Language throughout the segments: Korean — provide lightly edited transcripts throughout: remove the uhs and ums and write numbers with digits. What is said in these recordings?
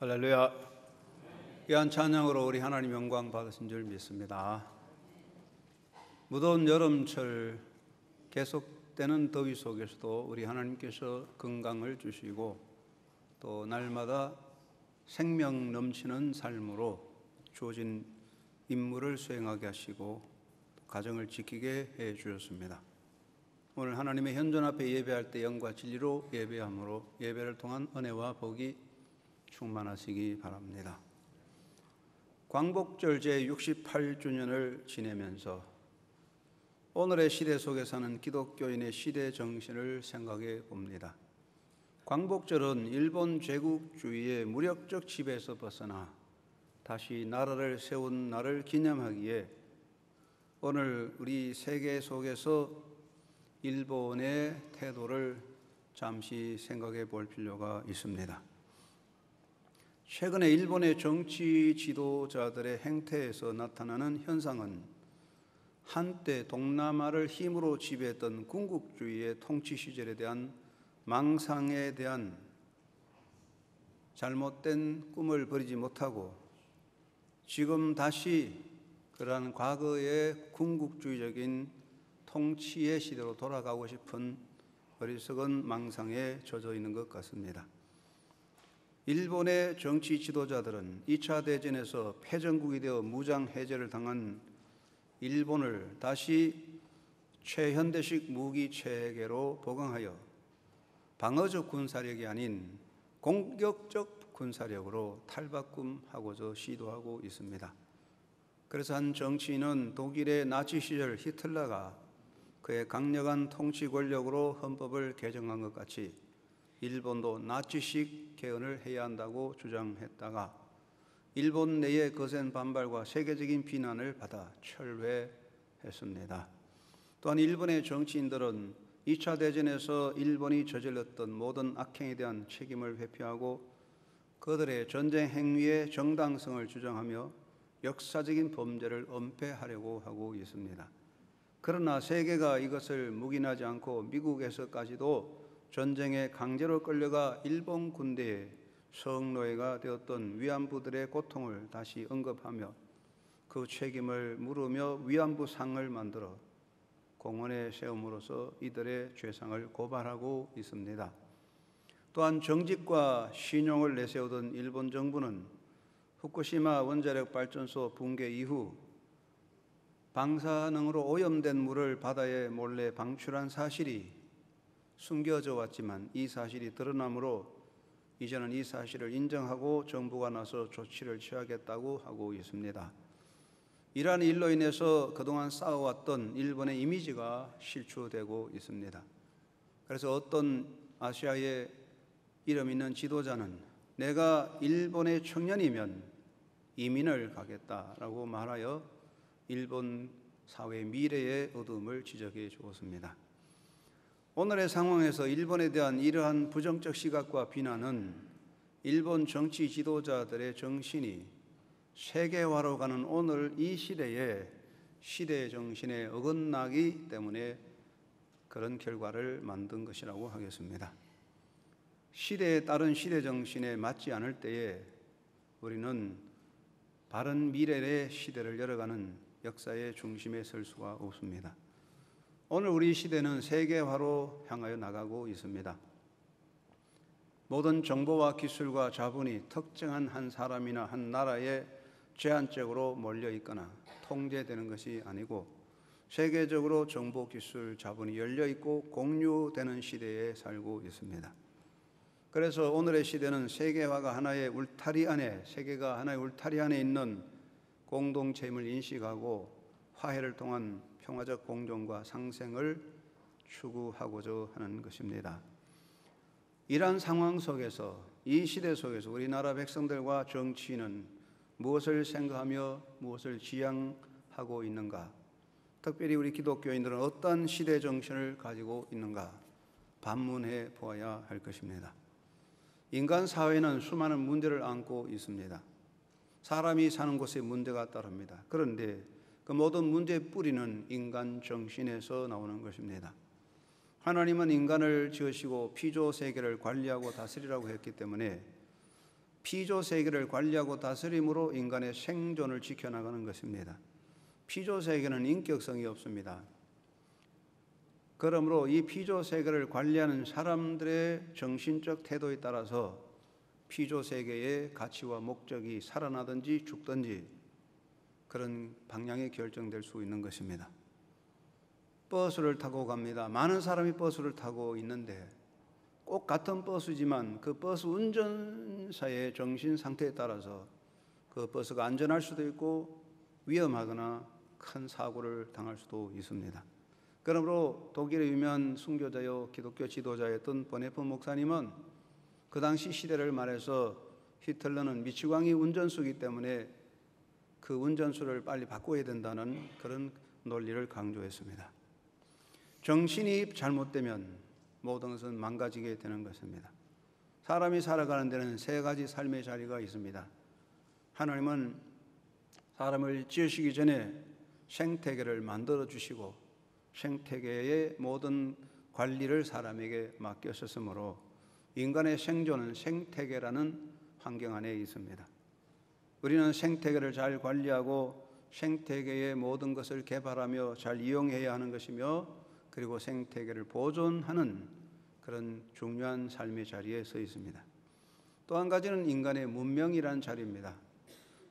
할렐루야. 귀한 찬양으로 우리 하나님 영광 받으신 줄 믿습니다. 무더운 여름철 계속되는 더위 속에서도 우리 하나님께서 건강을 주시고 또 날마다 생명 넘치는 삶으로 주어진 임무를 수행하게 하시고 가정을 지키게 해 주셨습니다. 오늘 하나님의 현존 앞에 예배할 때 영과 진리로 예배함으로 예배를 통한 은혜와 복이 충만하시기 바랍니다. 광복절 제68주년을 지내면서 오늘의 시대 속에 사는 기독교인의 시대 정신을 생각해 봅니다. 광복절은 일본 제국주의의 무력적 지배에서 벗어나 다시 나라를 세운 날을 기념하기에 오늘 우리 세계 속에서 일본의 태도를 잠시 생각해 볼 필요가 있습니다. 최근에 일본의 정치 지도자들의 행태에서 나타나는 현상은 한때 동남아를 힘으로 지배했던 군국주의의 통치 시절에 대한 망상에 대한 잘못된 꿈을 버리지 못하고 지금 다시 그러한 과거의 군국주의적인 통치의 시대로 돌아가고 싶은 어리석은 망상에 젖어 있는 것 같습니다. 일본의 정치 지도자들은 2차 대전에서 패전국이 되어 무장 해제를 당한 일본을 다시 최현대식 무기 체계로 보강하여 방어적 군사력이 아닌 공격적 군사력으로 탈바꿈하고자 시도하고 있습니다. 그래서 한 정치인은 독일의 나치 시절 히틀러가 그의 강력한 통치 권력으로 헌법을 개정한 것 같이 일본도 나치식 개헌을 해야 한다고 주장했다가 일본 내의 거센 반발과 세계적인 비난을 받아 철회했습니다. 또한 일본의 정치인들은 2차 대전에서 일본이 저질렀던 모든 악행에 대한 책임을 회피하고 그들의 전쟁 행위의 정당성을 주장하며 역사적인 범죄를 은폐하려고 하고 있습니다. 그러나 세계가 이것을 묵인하지 않고 미국에서까지도 전쟁에 강제로 끌려가 일본 군대의 성노예가 되었던 위안부들의 고통을 다시 언급하며 그 책임을 물으며 위안부 상을 만들어 공원에 세움으로써 이들의 죄상을 고발하고 있습니다. 또한 정직과 신용을 내세우던 일본 정부는 후쿠시마 원자력 발전소 붕괴 이후 방사능으로 오염된 물을 바다에 몰래 방출한 사실이 숨겨져 왔지만 이 사실이 드러나므로 이제는 이 사실을 인정하고 정부가 나서 조치를 취하겠다고 하고 있습니다. 이러한 일로 인해서 그동안 쌓아왔던 일본의 이미지가 실추되고 있습니다. 그래서 어떤 아시아의 이름 있는 지도자는 내가 일본의 청년이면 이민을 가겠다라고 말하여 일본 사회의 미래의 어둠을 지적해 주었습니다. 오늘의 상황에서 일본에 대한 이러한 부정적 시각과 비난은 일본 정치 지도자들의 정신이 세계화로 가는 오늘 이 시대의 시대 정신에 어긋나기 때문에 그런 결과를 만든 것이라고 하겠습니다. 시대에 따른 시대 정신에 맞지 않을 때에 우리는 바른 미래의 시대를 열어가는 역사의 중심에 설 수가 없습니다. 오늘 우리 시대는 세계화로 향하여 나가고 있습니다. 모든 정보와 기술과 자본이 특정한 한 사람이나 한 나라에 제한적으로 몰려 있거나 통제되는 것이 아니고 세계적으로 정보, 기술, 자본이 열려 있고 공유되는 시대에 살고 있습니다. 그래서 오늘의 시대는 세계화가 하나의 울타리 안에, 세계가 하나의 울타리 안에 있는 공동체임을 인식하고 화해를 통한 평화적 공존과 상생을 추구하고자 하는 것입니다. 이러한 상황 속에서, 이 시대 속에서 우리나라 백성들과 정치인은 무엇을 생각하며 무엇을 지향하고 있는가? 특별히 우리 기독교인들은 어떤 시대 정신을 가지고 있는가? 반문해 보아야 할 것입니다. 인간 사회는 수많은 문제를 안고 있습니다. 사람이 사는 곳에 문제가 따릅니다. 그런데 그 모든 문제의 뿌리는 인간 정신에서 나오는 것입니다. 하나님은 인간을 지으시고 피조 세계를 관리하고 다스리라고 했기 때문에 피조 세계를 관리하고 다스림으로 인간의 생존을 지켜나가는 것입니다. 피조 세계는 인격성이 없습니다. 그러므로 이 피조 세계를 관리하는 사람들의 정신적 태도에 따라서 피조 세계의 가치와 목적이 살아나든지 죽든지 그런 방향이 결정될 수 있는 것입니다. 버스를 타고 갑니다. 많은 사람이 버스를 타고 있는데 꼭 같은 버스지만 그 버스 운전사의 정신 상태에 따라서 그 버스가 안전할 수도 있고 위험하거나 큰 사고를 당할 수도 있습니다. 그러므로 독일의 유명한 순교자요 기독교 지도자였던 보네프 목사님은 그 당시 시대를 말해서 히틀러는 미치광이 운전수이기 때문에 그 운전수를 빨리 바꿔야 된다는 그런 논리를 강조했습니다. 정신이 잘못되면 모든 것은 망가지게 되는 것입니다. 사람이 살아가는 데는 세 가지 삶의 자리가 있습니다. 하나님은 사람을 지으시기 전에 생태계를 만들어 주시고 생태계의 모든 관리를 사람에게 맡겼었으므로 인간의 생존은 생태계라는 환경 안에 있습니다. 우리는 생태계를 잘 관리하고 생태계의 모든 것을 개발하며 잘 이용해야 하는 것이며 그리고 생태계를 보존하는 그런 중요한 삶의 자리에 서 있습니다. 또 한 가지는 인간의 문명이라는 자리입니다.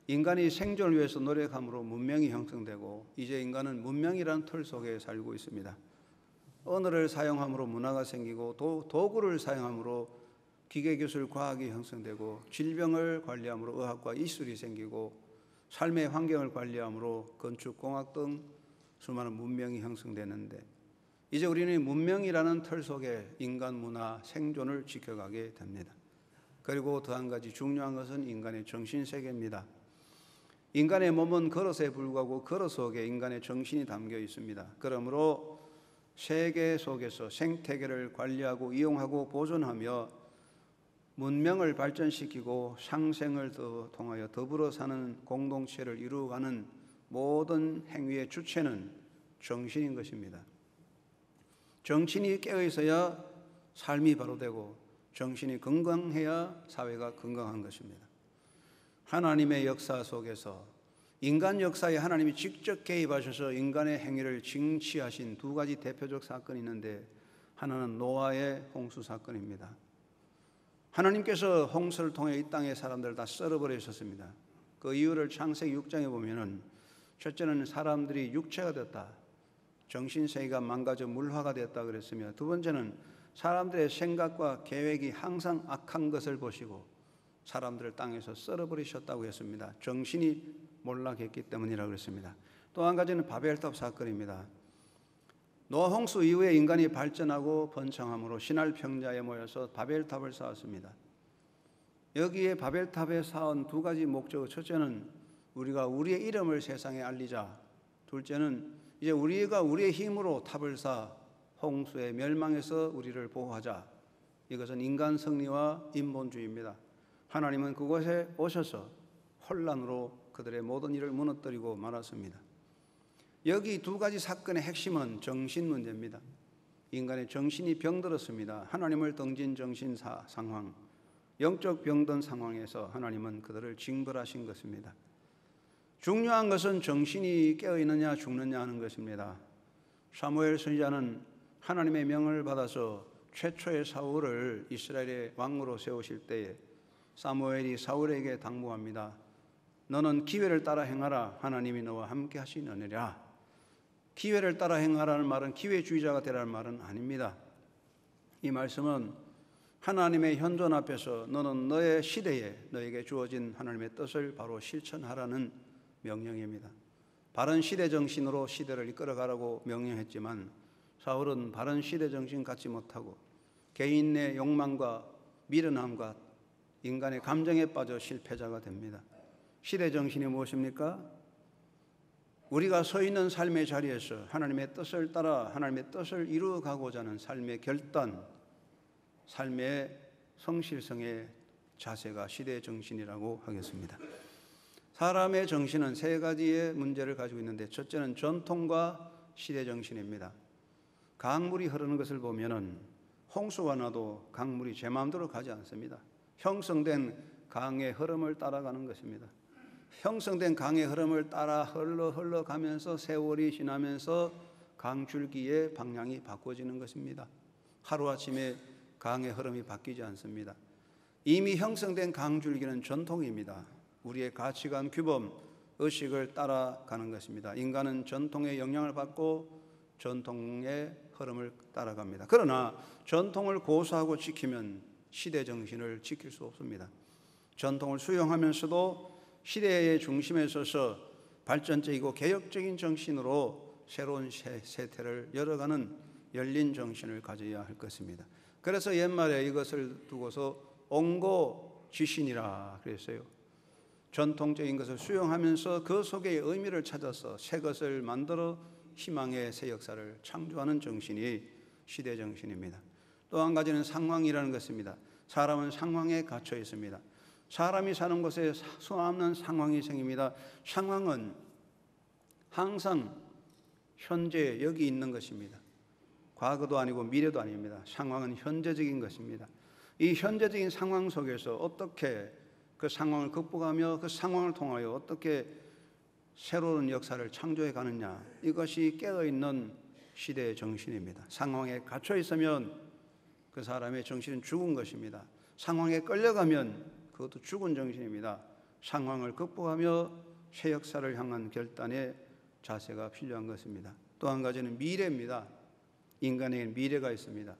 인간이 생존을 위해서 노력함으로 문명이 형성되고 이제 인간은 문명이라는 틀 속에 살고 있습니다. 언어를 사용함으로 문화가 생기고 도구를 사용함으로 기계기술 과학이 형성되고 질병을 관리함으로 의학과 이술이 생기고 삶의 환경을 관리함으로 건축공학 등 수많은 문명이 형성되는데 이제 우리는 문명이라는 틀 속에 인간 문화 생존을 지켜가게 됩니다. 그리고 더 한 가지 중요한 것은 인간의 정신세계입니다. 인간의 몸은 그릇에 불과하고 그릇 속에 인간의 정신이 담겨 있습니다. 그러므로 세계 속에서 생태계를 관리하고 이용하고 보존하며 문명을 발전시키고 상생을 통하여 더불어 사는 공동체를 이루어가는 모든 행위의 주체는 정신인 것입니다. 정신이 깨어 있어야 삶이 바로 되고 정신이 건강해야 사회가 건강한 것입니다. 하나님의 역사 속에서 인간 역사에 하나님이 직접 개입하셔서 인간의 행위를 징치하신 두 가지 대표적 사건이 있는데 하나는 노아의 홍수 사건입니다. 하나님께서 홍수를 통해 이 땅의 사람들을 다 썰어버리셨습니다. 그 이유를 창세기 6장에 보면은 첫째는 사람들이 육체가 됐다. 정신세계가 망가져 물화가 됐다 그랬으며 두 번째는 사람들의 생각과 계획이 항상 악한 것을 보시고 사람들을 땅에서 썰어버리셨다고 했습니다. 정신이 몰락했기 때문이라고 그랬습니다. 또 한 가지는 바벨탑 사건입니다. 노아 홍수 이후에 인간이 발전하고 번창함으로 신할 평자에 모여서 바벨탑을 쌓았습니다. 여기에 바벨탑에 쌓은 두 가지 목적, 첫째는 우리가 우리의 이름을 세상에 알리자. 둘째는 이제 우리가 우리의 힘으로 탑을 쌓아 홍수의 멸망에서 우리를 보호하자. 이것은 인간 승리와 인본주의입니다. 하나님은 그곳에 오셔서 혼란으로 그들의 모든 일을 무너뜨리고 말았습니다. 여기 두 가지 사건의 핵심은 정신 문제입니다. 인간의 정신이 병들었습니다. 하나님을 등진 정신 상황, 영적 병든 상황에서 하나님은 그들을 징벌하신 것입니다. 중요한 것은 정신이 깨어있느냐 죽느냐 하는 것입니다. 사무엘 선지자는 하나님의 명을 받아서 최초의 사울을 이스라엘의 왕으로 세우실 때에 사무엘이 사울에게 당부합니다. 너는 기회를 따라 행하라. 하나님이 너와 함께 하시느니라. 기회를 따라 행하라는 말은 기회주의자가 되라는 말은 아닙니다. 이 말씀은 하나님의 현존 앞에서 너는 너의 시대에 너에게 주어진 하나님의 뜻을 바로 실천하라는 명령입니다. 바른 시대 정신으로 시대를 이끌어가라고 명령했지만 사울은 바른 시대 정신 갖지 못하고 개인의 욕망과 미련함과 인간의 감정에 빠져 실패자가 됩니다. 시대 정신이 무엇입니까? 우리가 서 있는 삶의 자리에서 하나님의 뜻을 따라 하나님의 뜻을 이루어가고자 하는 삶의 결단, 삶의 성실성의 자세가 시대 정신이라고 하겠습니다. 사람의 정신은 세 가지의 문제를 가지고 있는데 첫째는 전통과 시대 정신입니다. 강물이 흐르는 것을 보면은 홍수가 나도 강물이 제 마음대로 가지 않습니다. 형성된 강의 흐름을 따라가는 것입니다. 형성된 강의 흐름을 따라 흘러가면서 세월이 지나면서 강줄기의 방향이 바꿔지는 것입니다. 하루아침에 강의 흐름이 바뀌지 않습니다. 이미 형성된 강줄기는 전통입니다. 우리의 가치관, 규범, 의식을 따라가는 것입니다. 인간은 전통의 영향을 받고 전통의 흐름을 따라갑니다. 그러나 전통을 고수하고 지키면 시대 정신을 지킬 수 없습니다. 전통을 수용하면서도 시대의 중심에 서서 발전적이고 개혁적인 정신으로 새로운 세태를 열어가는 열린 정신을 가져야 할 것입니다. 그래서 옛말에 이것을 두고서 옹고지신이라 그랬어요. 전통적인 것을 수용하면서 그 속에 의미를 찾아서 새 것을 만들어 희망의 새 역사를 창조하는 정신이 시대 정신입니다. 또 한 가지는 상황이라는 것입니다. 사람은 상황에 갇혀 있습니다. 사람이 사는 곳에 수없는 상황이 생깁니다. 상황은 항상 현재 여기 있는 것입니다. 과거도 아니고 미래도 아닙니다. 상황은 현재적인 것입니다. 이 현재적인 상황 속에서 어떻게 그 상황을 극복하며 그 상황을 통하여 어떻게 새로운 역사를 창조해 가느냐, 이것이 깨어있는 시대의 정신입니다. 상황에 갇혀 있으면 그 사람의 정신은 죽은 것입니다. 상황에 끌려가면 그것도 죽은 정신입니다. 상황을 극복하며 새 역사를 향한 결단의 자세가 필요한 것입니다. 또 한 가지는 미래입니다. 인간에게는 미래가 있습니다.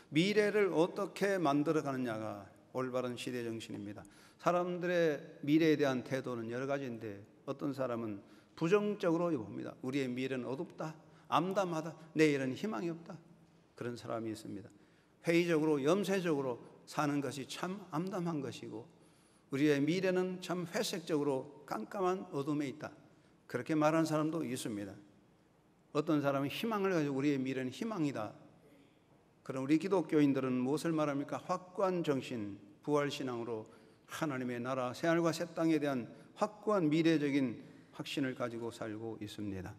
미래를 어떻게 만들어가느냐가 올바른 시대 정신입니다. 사람들의 미래에 대한 태도는 여러 가지인데 어떤 사람은 부정적으로 봅니다. 우리의 미래는 어둡다, 암담하다, 내일은 희망이 없다. 그런 사람이 있습니다. 회의적으로 염세적으로 사는 것이 참 암담한 것이고 우리의 미래는 참 회색적으로 깜깜한 어둠에 있다. 그렇게 말하는 사람도 있습니다. 어떤 사람은 희망을 가지고 우리의 미래는 희망이다. 그럼 우리 기독교인들은 무엇을 말합니까? 확고한 정신, 부활신앙으로 하나님의 나라, 새하늘과 새 땅에 대한 확고한 미래적인 확신을 가지고 살고 있습니다.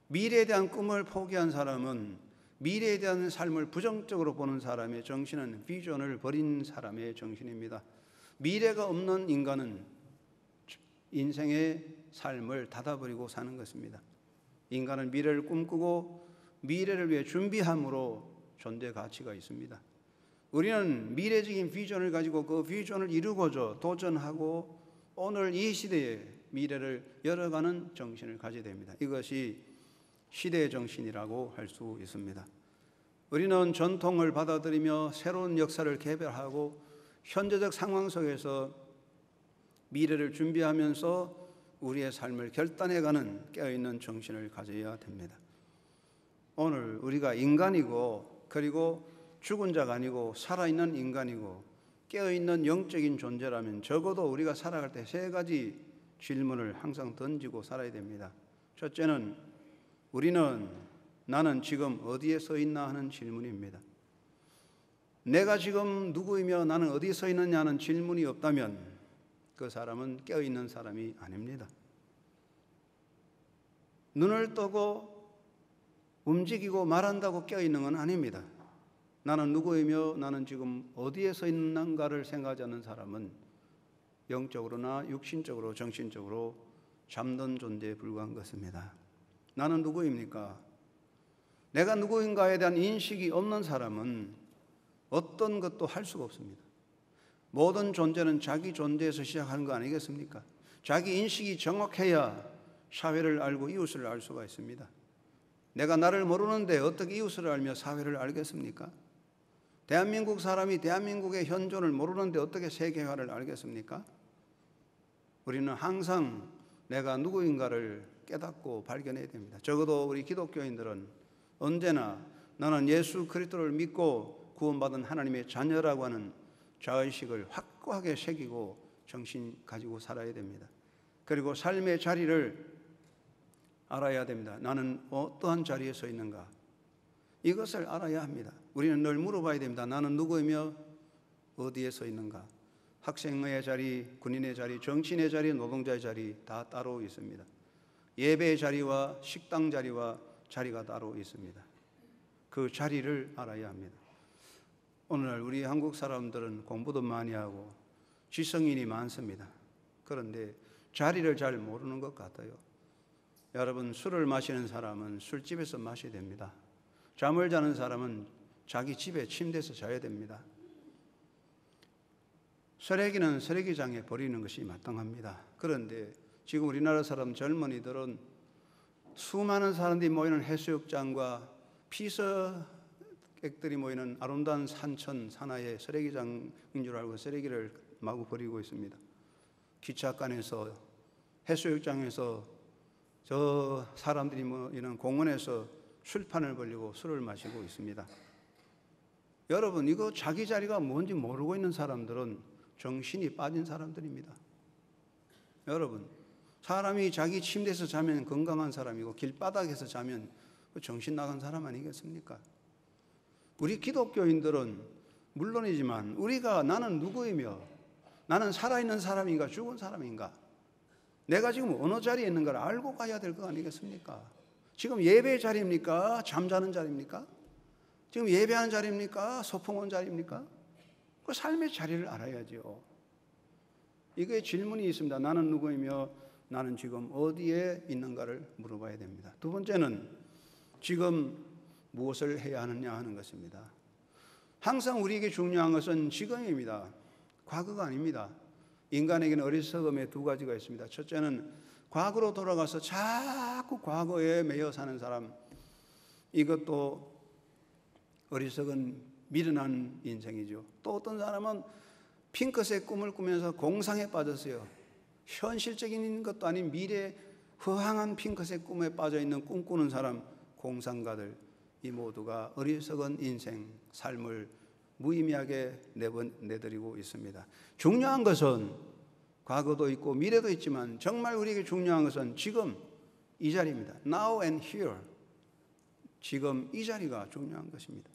미래에 대한 꿈을 포기한 사람은 미래에 대한 삶을 부정적으로 보는 사람의 정신은 비전을 버린 사람의 정신입니다. 미래가 없는 인간은 인생의 삶을 닫아버리고 사는 것입니다. 인간은 미래를 꿈꾸고 미래를 위해 준비함으로 존재 가치가 있습니다. 우리는 미래적인 비전을 가지고 그 비전을 이루고자 도전하고 오늘 이 시대의 미래를 열어가는 정신을 가져야 됩니다. 이것이 시대의 정신이라고 할 수 있습니다. 우리는 전통을 받아들이며 새로운 역사를 개발하고 현재적 상황 속에서 미래를 준비하면서 우리의 삶을 결단해가는 깨어있는 정신을 가져야 됩니다. 오늘 우리가 인간이고 그리고 죽은 자가 아니고 살아있는 인간이고 깨어있는 영적인 존재라면 적어도 우리가 살아갈 때 세 가지 질문을 항상 던지고 살아야 됩니다. 첫째는 나는 지금 어디에 서 있나 하는 질문입니다. 내가 지금 누구이며 나는 어디에 서 있느냐는 질문이 없다면 그 사람은 깨어있는 사람이 아닙니다. 눈을 뜨고 움직이고 말한다고 깨어있는 건 아닙니다. 나는 누구이며 나는 지금 어디에 서 있는가를 생각하지 않는 사람은 영적으로나 육신적으로 정신적으로 잠든 존재에 불과한 것입니다. 나는 누구입니까? 내가 누구인가에 대한 인식이 없는 사람은 어떤 것도 할 수가 없습니다. 모든 존재는 자기 존재에서 시작하는 거 아니겠습니까? 자기 인식이 정확해야 사회를 알고 이웃을 알 수가 있습니다. 내가 나를 모르는데 어떻게 이웃을 알며 사회를 알겠습니까? 대한민국 사람이 대한민국의 현존을 모르는데 어떻게 세계화를 알겠습니까? 우리는 항상 내가 누구인가를 깨닫고 발견해야 됩니다. 적어도 우리 기독교인들은 언제나 나는 예수 그리스도를 믿고 구원받은 하나님의 자녀라고 하는 자의식을 확고하게 새기고 정신 가지고 살아야 됩니다. 그리고 삶의 자리를 알아야 됩니다. 나는 어떠한 자리에 서 있는가? 이것을 알아야 합니다. 우리는 늘 물어봐야 됩니다. 나는 누구이며 어디에 서 있는가? 학생의 자리, 군인의 자리, 정치인의 자리, 노동자의 자리 다 따로 있습니다. 예배의 자리와 식당 자리와 자리가 따로 있습니다. 그 자리를 알아야 합니다. 오늘날 우리 한국 사람들은 공부도 많이 하고 지성인이 많습니다. 그런데 자리를 잘 모르는 것 같아요. 여러분, 술을 마시는 사람은 술집에서 마셔야 됩니다. 잠을 자는 사람은 자기 집에 침대에서 자야 됩니다. 쓰레기는 쓰레기장에 버리는 것이 마땅합니다. 그런데 지금 우리나라 사람 젊은이들은 수많은 사람들이 모이는 해수욕장과 피서객들이 모이는 아름다운 산천 산하의 쓰레기장인 줄 알고 쓰레기를 마구 버리고 있습니다. 기차간에서, 해수욕장에서, 저 사람들이 모이는 공원에서 술판을 벌리고 술을 마시고 있습니다. 여러분, 이거 자기 자리가 뭔지 모르고 있는 사람들은 정신이 빠진 사람들입니다. 여러분, 사람이 자기 침대에서 자면 건강한 사람이고 길바닥에서 자면 정신 나간 사람 아니겠습니까? 우리 기독교인들은 물론이지만 우리가 나는 누구이며 나는 살아있는 사람인가 죽은 사람인가, 내가 지금 어느 자리에 있는가를 알고 가야 될 거 아니겠습니까? 지금 예배의 자리입니까? 잠자는 자리입니까? 지금 예배하는 자리입니까? 소풍 자리입니까? 그 삶의 자리를 알아야죠. 이게 질문이 있습니다. 나는 누구이며 나는 지금 어디에 있는가를 물어봐야 됩니다. 두 번째는 지금 무엇을 해야 하느냐 하는 것입니다. 항상 우리에게 중요한 것은 지금입니다. 과거가 아닙니다. 인간에게는 어리석음의 두 가지가 있습니다. 첫째는 과거로 돌아가서 자꾸 과거에 매여 사는 사람, 이것도 어리석은 미련한 인생이죠. 또 어떤 사람은 핑크색 꿈을 꾸면서 공상에 빠졌어요. 현실적인 것도 아닌 미래 허황한 핑크색 꿈에 빠져있는 꿈꾸는 사람, 공상가들, 이 모두가 어리석은 인생, 삶을 무의미하게 내드리고 있습니다. 중요한 것은 과거도 있고 미래도 있지만 정말 우리에게 중요한 것은 지금 이 자리입니다. Now and here. 지금 이 자리가 중요한 것입니다.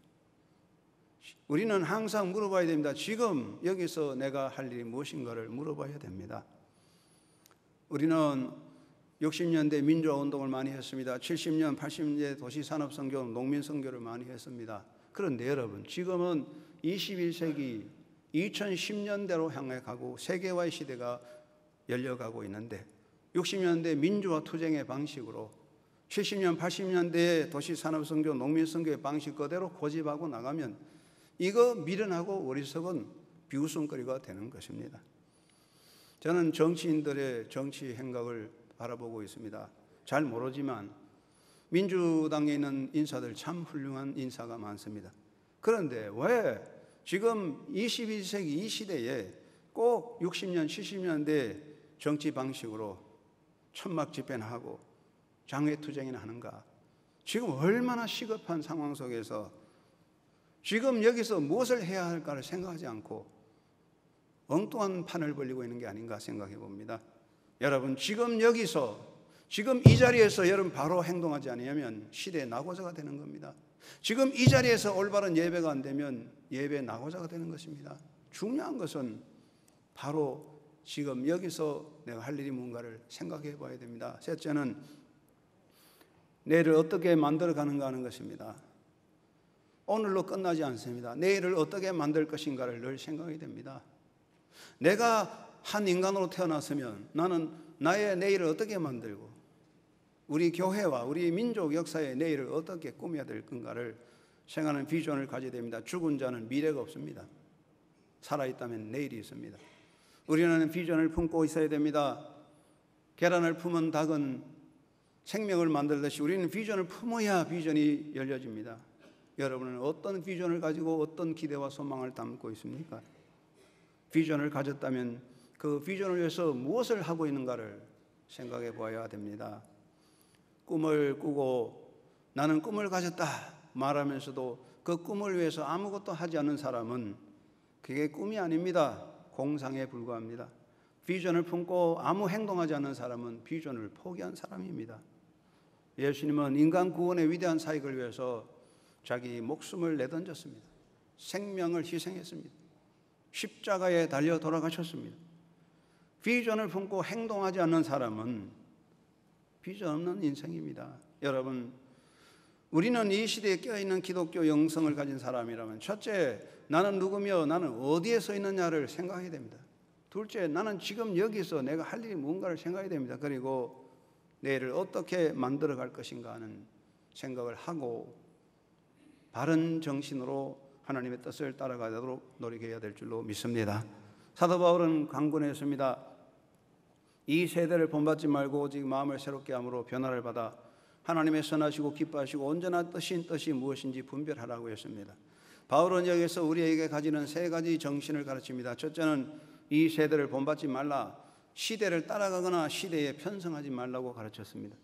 우리는 항상 물어봐야 됩니다. 지금 여기서 내가 할 일이 무엇인가를 물어봐야 됩니다. 우리는 60년대 민주화운동을 많이 했습니다. 70년, 80년대 도시산업선교, 농민선교를 많이 했습니다. 그런데 여러분, 지금은 21세기 2010년대로 향해 가고 세계화의 시대가 열려가고 있는데 60년대 민주화 투쟁의 방식으로 70년, 80년대의 도시산업선교, 농민선교의 방식 그대로 고집하고 나가면 이거 미련하고 어리석은 비웃음거리가 되는 것입니다. 저는 정치인들의 정치 행각을 바라보고 있습니다. 잘 모르지만 민주당에 있는 인사들 참 훌륭한 인사가 많습니다. 그런데 왜 지금 21세기 이 시대에 꼭 60년, 70년대 정치 방식으로 천막 집회나 하고 장외투쟁이나 하는가? 지금 얼마나 시급한 상황 속에서 지금 여기서 무엇을 해야 할까를 생각하지 않고 엉뚱한 판을 벌리고 있는 게 아닌가 생각해 봅니다. 여러분, 지금 여기서 지금 이 자리에서 여러분 바로 행동하지 않으면 시대의 낙오자가 되는 겁니다. 지금 이 자리에서 올바른 예배가 안 되면 예배의 낙오자가 되는 것입니다. 중요한 것은 바로 지금 여기서 내가 할 일이 뭔가를 생각해 봐야 됩니다. 셋째는 내일을 어떻게 만들어 가는가 하는 것입니다. 오늘로 끝나지 않습니다. 내일을 어떻게 만들 것인가를 늘 생각해야 됩니다. 내가 한 인간으로 태어났으면 나는 나의 내일을 어떻게 만들고 우리 교회와 우리 민족 역사의 내일을 어떻게 꾸며야 될 건가를 생각하는 비전을 가져야 됩니다. 죽은 자는 미래가 없습니다. 살아있다면 내일이 있습니다. 우리는 비전을 품고 있어야 됩니다. 계란을 품은 닭은 생명을 만들듯이 우리는 비전을 품어야 비전이 열려집니다. 여러분은 어떤 비전을 가지고 어떤 기대와 소망을 담고 있습니까? 비전을 가졌다면 그 비전을 위해서 무엇을 하고 있는가를 생각해 보아야 됩니다. 꿈을 꾸고 나는 꿈을 가졌다 말하면서도 그 꿈을 위해서 아무것도 하지 않는 사람은 그게 꿈이 아닙니다. 공상에 불과합니다. 비전을 품고 아무 행동하지 않는 사람은 비전을 포기한 사람입니다. 예수님은 인간 구원의 위대한 사역을 위해서 자기 목숨을 내던졌습니다. 생명을 희생했습니다. 십자가에 달려 돌아가셨습니다. 비전을 품고 행동하지 않는 사람은 비전 없는 인생입니다. 여러분, 우리는 이 시대에 깨어있는 기독교 영성을 가진 사람이라면 첫째, 나는 누구며 나는 어디에 서 있느냐를 생각해야 됩니다. 둘째, 나는 지금 여기서 내가 할 일이 뭔가를 생각해야 됩니다. 그리고 내일을 어떻게 만들어 갈 것인가 하는 생각을 하고 바른 정신으로 하나님의 뜻을 따라가도록 노력해야 될 줄로 믿습니다. 사도 바울은 강권했습니다. 이 세대를 본받지 말고 오직 마음을 새롭게 함으로 변화를 받아 하나님의 선하시고 기뻐하시고 온전한 뜻이 무엇인지 분별하라고 했습니다. 바울은 여기서 우리에게 가지는 세 가지 정신을 가르칩니다. 첫째는 이 세대를 본받지 말라, 시대를 따라가거나 시대에 편성하지 말라고 가르쳤습니다.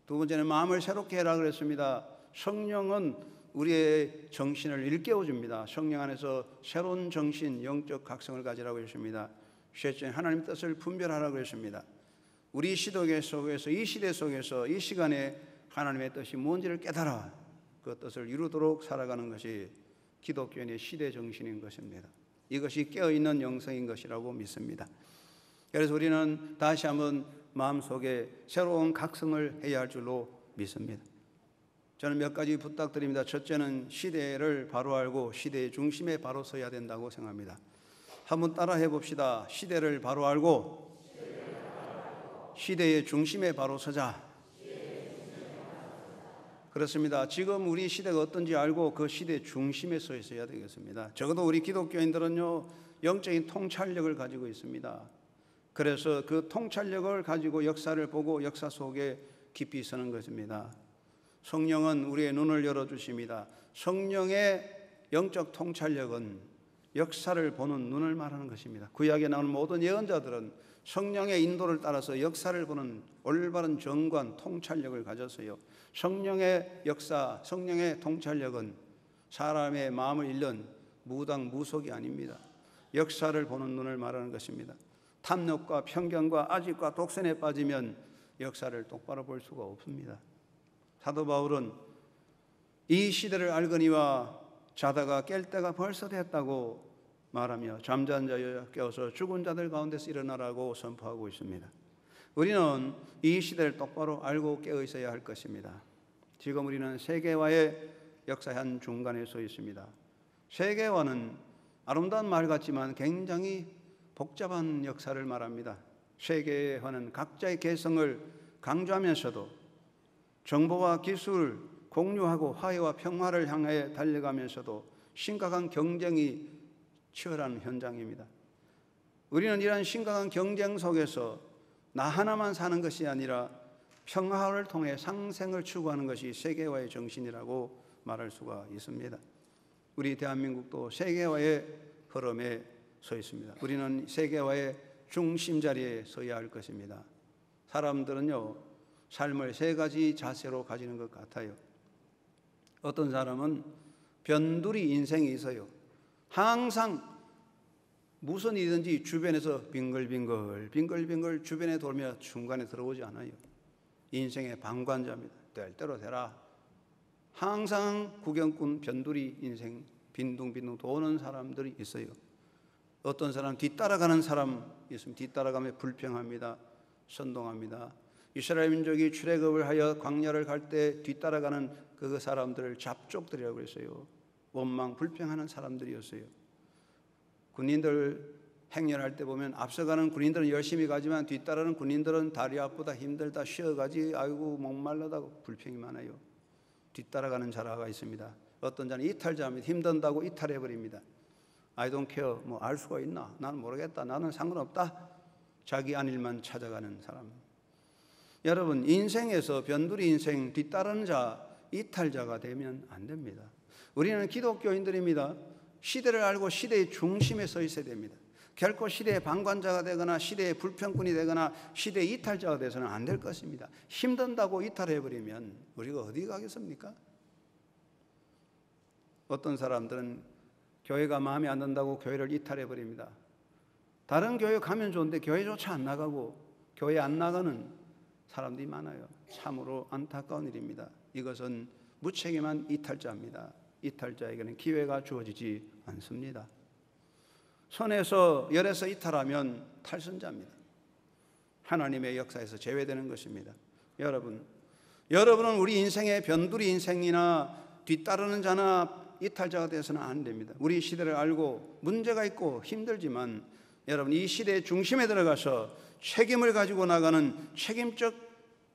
두 번째는 마음을 새롭게 해라 그랬습니다. 성령은 우리의 정신을 일깨워줍니다. 성령 안에서 새로운 정신, 영적 각성을 가지라고 했습니다. 셋째, 하나님의 뜻을 분별하라고 했습니다. 우리 시대 속에서, 이 시대 속에서 이 시간에 하나님의 뜻이 뭔지를 깨달아 그 뜻을 이루도록 살아가는 것이 기독교인의 시대 정신인 것입니다. 이것이 깨어있는 영성인 것이라고 믿습니다. 그래서 우리는 다시 한번 마음속에 새로운 각성을 해야 할 줄로 믿습니다. 저는 몇 가지 부탁드립니다. 첫째는 시대를 바로 알고 시대의 중심에 바로 서야 된다고 생각합니다. 한번 따라 해봅시다. 시대를 바로 알고 시대의 중심에 바로 서자. 그렇습니다. 지금 우리 시대가 어떤지 알고 그 시대 중심에 서 있어야 되겠습니다. 적어도 우리 기독교인들은요, 영적인 통찰력을 가지고 있습니다. 그래서 그 통찰력을 가지고 역사를 보고 역사 속에 깊이 서는 것입니다. 성령은 우리의 눈을 열어주십니다. 성령의 영적 통찰력은 역사를 보는 눈을 말하는 것입니다. 구약에 나오는 모든 예언자들은 성령의 인도를 따라서 역사를 보는 올바른 정관, 통찰력을 가졌어요. 성령의 역사, 성령의 통찰력은 사람의 마음을 읽는 무당무속이 아닙니다. 역사를 보는 눈을 말하는 것입니다. 탐욕과 편견과 아집과 독선에 빠지면 역사를 똑바로 볼 수가 없습니다. 사도 바울은 이 시대를 알거니와 자다가 깰 때가 벌써 됐다고 말하며 잠자는 자여 깨어서 죽은 자들 가운데서 일어나라고 선포하고 있습니다. 우리는 이 시대를 똑바로 알고 깨어 있어야 할 것입니다. 지금 우리는 세계화의 역사의 한 중간에 서 있습니다. 세계화는 아름다운 말 같지만 굉장히 복잡한 역사를 말합니다. 세계화는 각자의 개성을 강조하면서도 정보와 기술 공유하고 화해와 평화를 향해 달려가면서도 심각한 경쟁이 치열한 현장입니다. 우리는 이러한 심각한 경쟁 속에서 나 하나만 사는 것이 아니라 평화를 통해 상생을 추구하는 것이 세계화의 정신이라고 말할 수가 있습니다. 우리 대한민국도 세계화의 흐름에 서 있습니다. 우리는 세계화의 중심 자리에 서야 할 것입니다. 사람들은요, 삶을 세 가지 자세로 가지는 것 같아요. 어떤 사람은 변두리 인생이 있어요. 항상 무슨 일이든지 주변에서 빙글빙글 주변에 돌며 중간에 들어오지 않아요. 인생의 방관자입니다. 될 대로 되라. 항상 구경꾼 변두리 인생 빈둥빈둥 도는 사람들이 있어요. 어떤 사람 뒤따라가는 사람 있으면 뒤따라가며 불평합니다. 선동합니다. 이스라엘 민족이 출애굽을 하여 광야를 갈 때 뒤따라가는 그 사람들을 잡족들이라고 했어요. 원망 불평하는 사람들이었어요. 군인들 행렬할 때 보면 앞서가는 군인들은 열심히 가지만 뒤따르는 군인들은 다리 아프다 힘들다 쉬어가지 아이고 목말라다고 불평이 많아요. 뒤따라가는 자라가 있습니다. 어떤 자는 이탈자입니다. 힘든다고 이탈해버립니다. I don't care. 뭐 알 수가 있나? 나는 모르겠다. 나는 상관없다. 자기 안 일만 찾아가는 사람. 여러분, 인생에서 변두리 인생 뒤따르는 자, 이탈자가 되면 안 됩니다. 우리는 기독교인들입니다. 시대를 알고 시대의 중심에 서 있어야 됩니다. 결코 시대의 방관자가 되거나 시대의 불평꾼이 되거나 시대의 이탈자가 돼서는 안 될 것입니다. 힘든다고 이탈해버리면 우리가 어디 가겠습니까? 어떤 사람들은 교회가 마음에 안 든다고 교회를 이탈해버립니다. 다른 교회 가면 좋은데 교회조차 안 나가고 교회 안 나가는 사람들이 많아요. 참으로 안타까운 일입니다. 이것은 무책임한 이탈자입니다. 이탈자에게는 기회가 주어지지 않습니다. 선에서 열에서 이탈하면 탈선자입니다. 하나님의 역사에서 제외되는 것입니다. 여러분은 우리 인생의 변두리 인생이나 뒤따르는 자나 이탈자가 되어서는 안 됩니다. 우리 시대를 알고 문제가 있고 힘들지만 여러분, 이 시대의 중심에 들어가서 책임을 가지고 나가는 책임적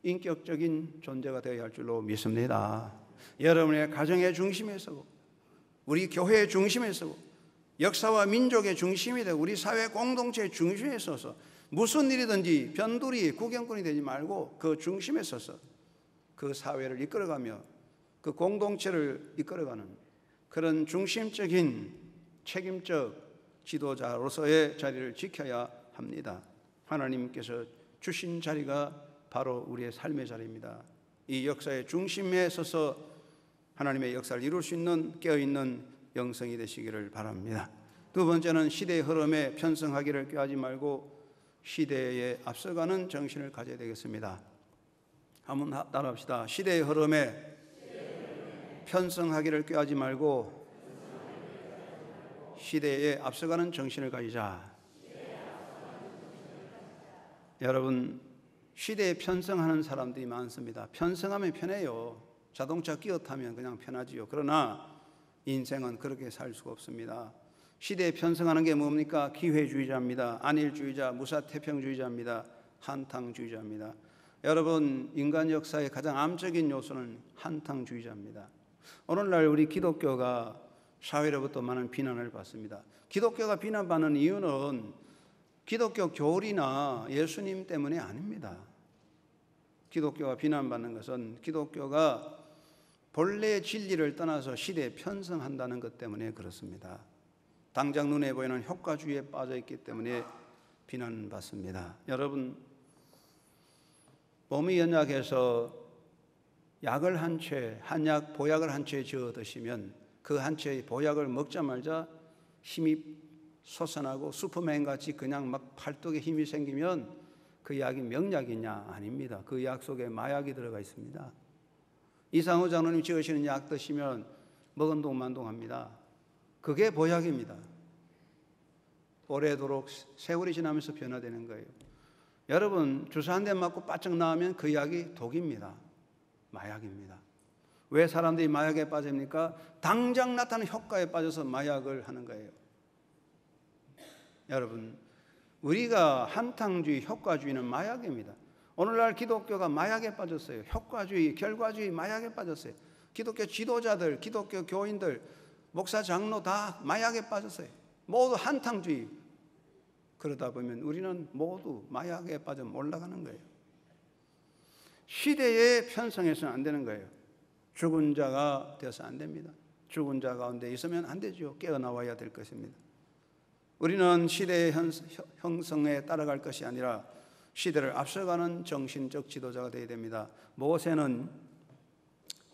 인격적인 존재가 되어야 할 줄로 믿습니다. 여러분의 가정의 중심에 서고 우리 교회의 중심에 서고 역사와 민족의 중심이 되고 우리 사회 공동체의 중심에 서서 무슨 일이든지 변두리 구경꾼이 되지 말고 그 중심에 서서 그 사회를 이끌어가며 그 공동체를 이끌어가는 그런 중심적인 책임적 지도자로서의 자리를 지켜야 합니다. 하나님께서 주신 자리가 바로 우리의 삶의 자리입니다. 이 역사의 중심에 서서 하나님의 역사를 이룰 수 있는 깨어있는 영성이 되시기를 바랍니다. 두 번째는 시대의 흐름에 편승하기를 꾀하지 말고 시대에 앞서가는 정신을 가져야 되겠습니다. 한번 따라합시다. 시대의 흐름에 편승하기를 꾀하지 말고 시대에 앞서가는 정신을 가지자. 여러분, 시대에 편승하는 사람들이 많습니다. 편승하면 편해요. 자동차 끼어 타면 그냥 편하지요. 그러나 인생은 그렇게 살 수가 없습니다. 시대에 편승하는 게 뭡니까? 기회주의자입니다. 안일주의자, 무사태평주의자입니다. 한탕주의자입니다. 여러분, 인간 역사의 가장 암적인 요소는 한탕주의자입니다. 오늘날 우리 기독교가 사회로부터 많은 비난을 받습니다. 기독교가 비난받는 이유는 기독교 교리나 예수님 때문이 아닙니다. 기독교가 비난받는 것은 기독교가 본래의 진리를 떠나서 시대에 편승한다는 것 때문에 그렇습니다. 당장 눈에 보이는 효과주의에 빠져 있기 때문에 비난받습니다. 여러분, 몸이 연약해서 약을 한 채, 한약 보약을 한 채 저어 드시면 그 한 채의 보약을 먹자마자 힘이 솟아나고 슈퍼맨같이 그냥 막 팔뚝에 힘이 생기면 그 약이 명약이냐? 아닙니다. 그 약 속에 마약이 들어가 있습니다. 이상호 장로님 지으시는 약 드시면 먹은 동만동합니다. 그게 보약입니다. 오래도록 세월이 지나면서 변화되는 거예요. 여러분, 주사 한 대 맞고 바짝 나오면 그 약이 독입니다. 마약입니다. 왜 사람들이 마약에 빠집니까? 당장 나타나는 효과에 빠져서 마약을 하는 거예요. 여러분, 우리가 한탕주의, 효과주의는 마약입니다. 오늘날 기독교가 마약에 빠졌어요. 효과주의, 결과주의 마약에 빠졌어요. 기독교 지도자들, 기독교 교인들, 목사, 장로 다 마약에 빠졌어요. 모두 한탕주의. 그러다 보면 우리는 모두 마약에 빠져 올라가는 거예요. 시대에 편성해서는 안 되는 거예요. 죽은 자가 되어서 안 됩니다. 죽은 자 가운데 있으면 안 되죠. 깨어나와야 될 것입니다. 우리는 시대의 형성에 따라갈 것이 아니라 시대를 앞서가는 정신적 지도자가 되어야 됩니다. 모세는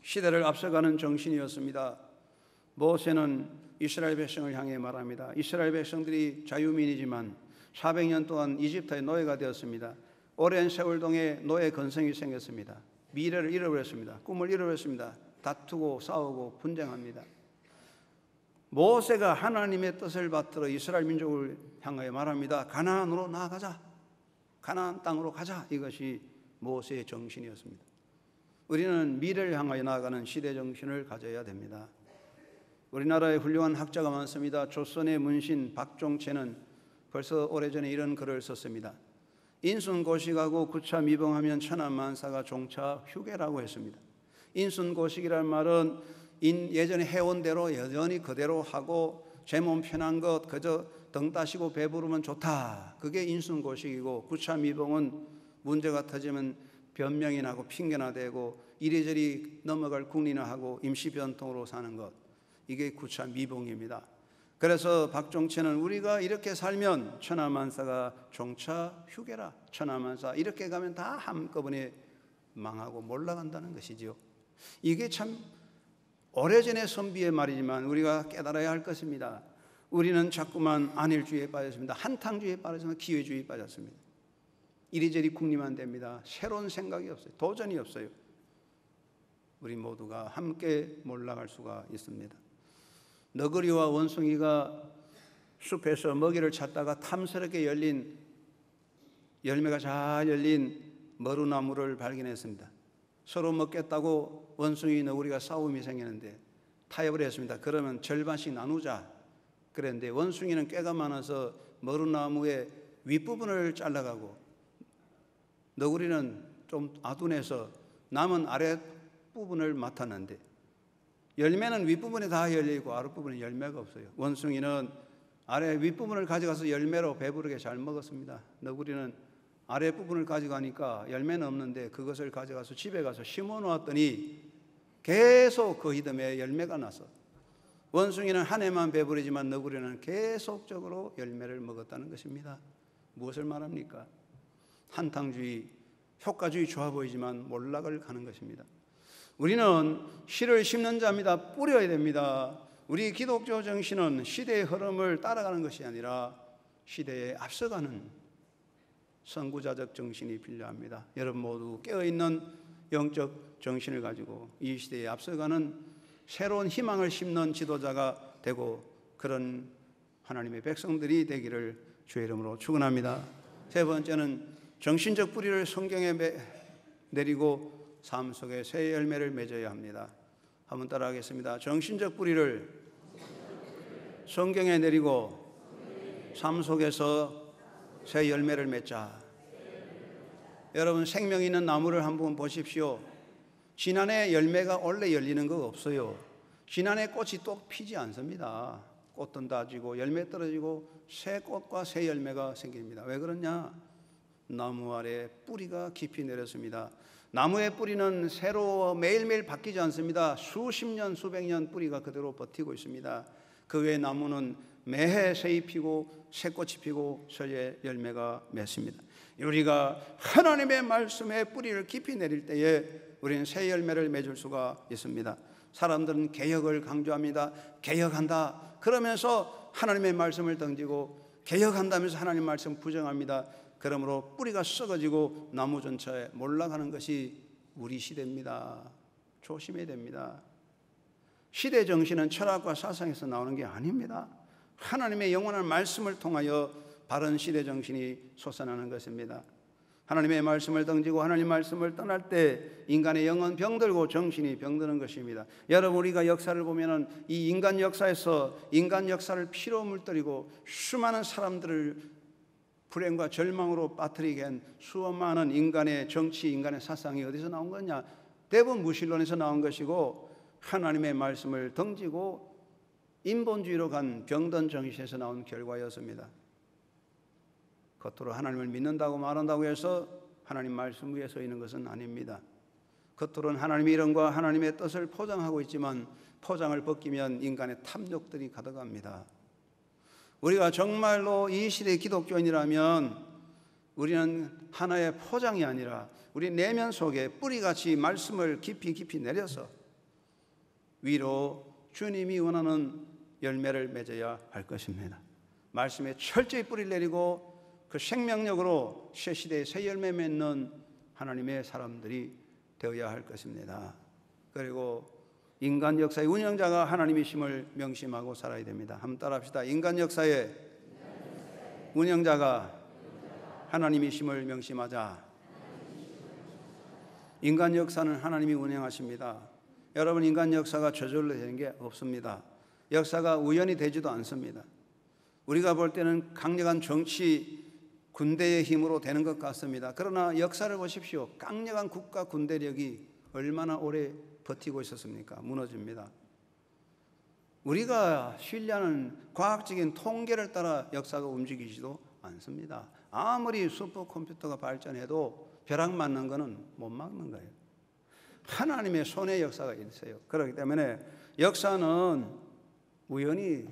시대를 앞서가는 정신이었습니다. 모세는 이스라엘 백성을 향해 말합니다. 이스라엘 백성들이 자유민이지만 400년 동안 이집트의 노예가 되었습니다. 오랜 세월 동안 노예 건성이 생겼습니다. 미래를 잃어버렸습니다. 꿈을 잃어버렸습니다. 다투고 싸우고 분쟁합니다. 모세가 하나님의 뜻을 받들어 이스라엘 민족을 향하여 말합니다. 가나안으로 나아가자. 가나안 땅으로 가자. 이것이 모세의 정신이었습니다. 우리는 미래를 향하여 나아가는 시대 정신을 가져야 됩니다. 우리나라에 훌륭한 학자가 많습니다. 조선의 문신 박종채는 벌써 오래전에 이런 글을 썼습니다. 인순고식하고 구차 미봉하면 천하만사가 종차 휴게라고 했습니다. 인순고식이란 말은 예전에 해온 대로 여전히 그대로 하고 제 몸 편한 것 그저 등 따시고 배부르면 좋다. 그게 인순고식이고 구차미봉은 문제가 터지면 변명이나 하고 핑계나 대고 이리저리 넘어갈 궁리나 하고 임시변통으로 사는 것. 이게 구차미봉입니다. 그래서 박종채는 우리가 이렇게 살면 천하만사가 종차 휴게라. 천하만사 이렇게 가면 다 한꺼번에 망하고 몰락한다는 것이지요. 이게 참 오래전의 선비의 말이지만 우리가 깨달아야 할 것입니다. 우리는 자꾸만 안일주의에 빠졌습니다. 한탕주의에 빠졌습니다. 기회주의에 빠졌습니다. 이리저리 궁리만 됩니다. 새로운 생각이 없어요. 도전이 없어요. 우리 모두가 함께 몰락할 수가 있습니다. 너구리와 원숭이가 숲에서 먹이를 찾다가 탐스럽게 열린 열매가 잘 열린 머루나무를 발견했습니다. 서로 먹겠다고 원숭이 너구리가 싸움이 생기는데 타협을 했습니다. 그러면 절반씩 나누자. 그랬는데 원숭이는 꾀가 많아서 머루나무의 윗부분을 잘라가고 너구리는 좀 아둔해서 남은 아랫부분을 맡았는데 열매는 윗부분에 다 열려있고 아랫부분에 열매가 없어요. 원숭이는 아래 윗부분을 가져가서 열매로 배부르게 잘 먹었습니다. 너구리는 아랫부분을 가져가니까 열매는 없는데 그것을 가져가서 집에 가서 심어 놓았더니 계속 그 이듬해 열매가 나서 원숭이는 한 해만 배부르지만 너구리는 계속적으로 열매를 먹었다는 것입니다. 무엇을 말합니까? 한탕주의, 효과주의 좋아 보이지만 몰락을 가는 것입니다. 우리는 씨를 심는 자입니다. 뿌려야 됩니다. 우리 기독교 정신은 시대의 흐름을 따라가는 것이 아니라 시대에 앞서가는 선구자적 정신이 필요합니다. 여러분 모두 깨어있는 영적 정신을 가지고 이 시대에 앞서가는 새로운 희망을 심는 지도자가 되고 그런 하나님의 백성들이 되기를 주의 이름으로 축원합니다. 세 번째는 정신적 뿌리를 성경에 내리고 삶 속에 새 열매를 맺어야 합니다. 한번 따라하겠습니다. 정신적 뿌리를 성경에 내리고 삶 속에서 새 열매를 맺자. 여러분 생명 있는 나무를 한번 보십시오. 지난해 열매가 원래 열리는 거 없어요. 지난해 꽃이 또 피지 않습니다. 꽃은 다 지고 열매 떨어지고 새 꽃과 새 열매가 생깁니다. 왜 그러냐? 나무 아래 뿌리가 깊이 내렸습니다. 나무의 뿌리는 새로 매일매일 바뀌지 않습니다. 수십 년, 수백 년 뿌리가 그대로 버티고 있습니다. 그 외에 나무는 매해 새이 피고 새 꽃이 피고 새 열매가 맺습니다. 우리가 하나님의 말씀에 뿌리를 깊이 내릴 때에 우리는 새 열매를 맺을 수가 있습니다. 사람들은 개혁을 강조합니다. 개혁한다 그러면서 하나님의 말씀을 던지고 개혁한다면서 하나님 말씀 부정합니다. 그러므로 뿌리가 썩어지고 나무 전체에 몰락하는 것이 우리 시대입니다. 조심해야 됩니다. 시대 정신은 철학과 사상에서 나오는 게 아닙니다. 하나님의 영원한 말씀을 통하여 바른 시대 정신이 솟아나는 것입니다. 하나님의 말씀을 던지고 하나님 말씀을 떠날 때 인간의 영은 병들고 정신이 병드는 것입니다. 여러분 우리가 역사를 보면은 이 인간 역사에서 인간 역사를 피로 물들이고 수많은 사람들을 불행과 절망으로 빠뜨리게 한 수많은 인간의 정치, 인간의 사상이 어디서 나온 거냐? 대부분 무신론에서 나온 것이고 하나님의 말씀을 던지고 인본주의로 간 병든 정신에서 나온 결과였습니다. 겉으로 하나님을 믿는다고 말한다고 해서 하나님 말씀 위에 서 있는 것은 아닙니다. 겉으로는 하나님의 이름과 하나님의 뜻을 포장하고 있지만 포장을 벗기면 인간의 탐욕들이 가득합니다. 우리가 정말로 이 시대의 기독교인이라면 우리는 하나의 포장이 아니라 우리 내면 속에 뿌리같이 말씀을 깊이 내려서 위로 주님이 원하는 열매를 맺어야 할 것입니다. 말씀에 철저히 뿌리를 내리고 그 생명력으로 새 시대의 새 열매 맺는 하나님의 사람들이 되어야 할 것입니다. 그리고 인간 역사의 운영자가 하나님이심을 명심하고 살아야 됩니다. 한번 따라합시다. 인간 역사의 운영자가 하나님이심을 명심하자. 인간 역사는 하나님이 운영하십니다. 여러분 인간 역사가 저절로 되는 게 없습니다. 역사가 우연히 되지도 않습니다. 우리가 볼 때는 강력한 정치 군대의 힘으로 되는 것 같습니다. 그러나 역사를 보십시오. 강력한 국가 군대력이 얼마나 오래 버티고 있었습니까? 무너집니다. 우리가 신뢰하는 과학적인 통계를 따라 역사가 움직이지도 않습니다. 아무리 슈퍼컴퓨터가 발전해도 벼락 맞는 것은 못 막는 거예요. 하나님의 손의 역사가 있어요. 그렇기 때문에 역사는 우연히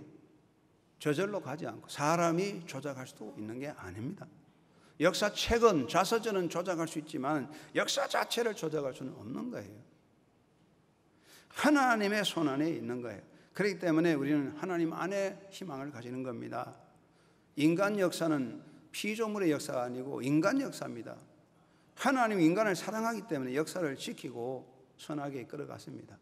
저절로 가지 않고 사람이 조작할 수도 있는 게 아닙니다. 역사책은 자서전은 조작할 수 있지만 역사 자체를 조작할 수는 없는 거예요. 하나님의 손 안에 있는 거예요. 그렇기 때문에 우리는 하나님 안에 희망을 가지는 겁니다. 인간 역사는 피조물의 역사가 아니고 인간 역사입니다. 하나님이 인간을 사랑하기 때문에 역사를 지키고 선하게 이끌어갔습니다.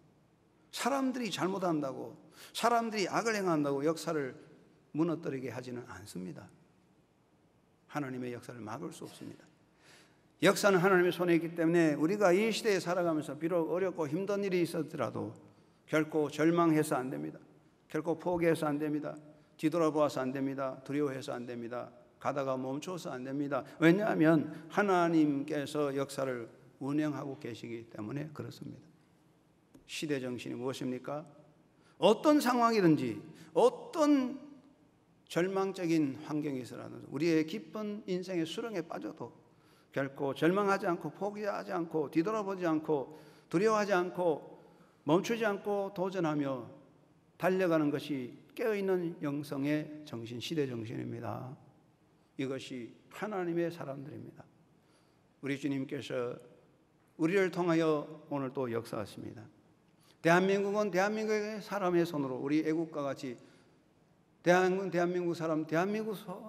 사람들이 잘못한다고 사람들이 악을 행한다고 역사를 무너뜨리게 하지는 않습니다. 하나님의 역사를 막을 수 없습니다. 역사는 하나님의 손에 있기 때문에 우리가 이 시대에 살아가면서 비록 어렵고 힘든 일이 있었더라도 결코 절망해서 안 됩니다. 결코 포기해서 안 됩니다. 뒤돌아보아서 안 됩니다. 두려워해서 안 됩니다. 가다가 멈춰서 안 됩니다. 왜냐하면 하나님께서 역사를 운행하고 계시기 때문에 그렇습니다. 시대 정신이 무엇입니까? 어떤 상황이든지 어떤 절망적인 환경이 있어라도 우리의 깊은 인생의 수렁에 빠져도 결코 절망하지 않고 포기하지 않고 뒤돌아보지 않고 두려워하지 않고 멈추지 않고 도전하며 달려가는 것이 깨어있는 영성의 정신, 시대 정신입니다. 이것이 하나님의 사람들입니다. 우리 주님께서 우리를 통하여 오늘 또 역사하십니다. 대한민국은 대한민국의 사람의 손으로, 우리 애국과 같이 대한민국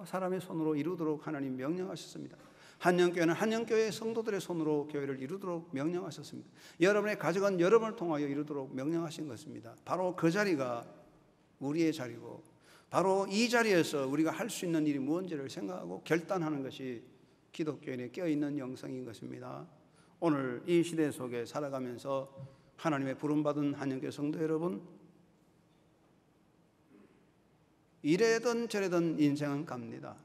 사람의 손으로 이루도록 하나님 명령하셨습니다. 한영교회는 한영교회 성도들의 손으로 교회를 이루도록 명령하셨습니다. 여러분의 가정은 여러분을 통하여 이루도록 명령하신 것입니다. 바로 그 자리가 우리의 자리고, 바로 이 자리에서 우리가 할 수 있는 일이 무엇인지를 생각하고 결단하는 것이 기독교인의 깨어있는 영성인 것입니다. 오늘 이 시대 속에 살아가면서 하나님의 부름받은 한영교회 성도 여러분, 이래든 저래든 인생은 갑니다.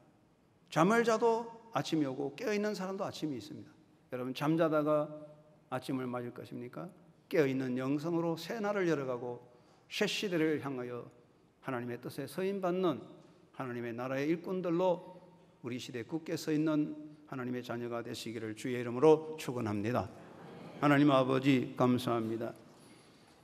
잠을 자도 아침이 오고 깨어있는 사람도 아침이 있습니다. 여러분, 잠자다가 아침을 맞을 것입니까? 깨어있는 영성으로 새 날을 열어가고 새 시대를 향하여 하나님의 뜻에 서임받는 하나님의 나라의 일꾼들로 우리 시대에 굳게 서 있는 하나님의 자녀가 되시기를 주의 이름으로 축원합니다. 하나님 아버지, 감사합니다.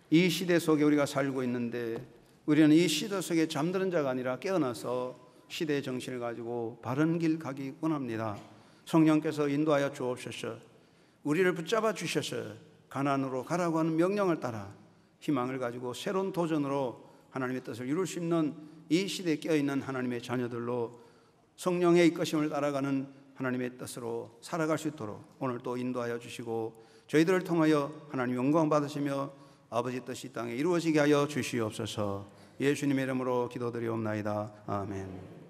이 시대 속에 우리가 살고 있는데 우리는 이 시대 속에 잠드는 자가 아니라 깨어나서 시대의 정신을 가지고 바른 길 가기 원합니다. 성령께서 인도하여 주옵소서. 우리를 붙잡아 주셔서 가나안으로 가라고 하는 명령을 따라 희망을 가지고 새로운 도전으로 하나님의 뜻을 이룰 수 있는 이 시대에 깨어있는 하나님의 자녀들로 성령의 이끄심을 따라가는 하나님의 뜻으로 살아갈 수 있도록 오늘 또 인도하여 주시고 저희들을 통하여 하나님 영광 받으시며 아버지 뜻이 땅에 이루어지게 하여 주시옵소서. 예수님의 이름으로 기도드리옵나이다. 아멘.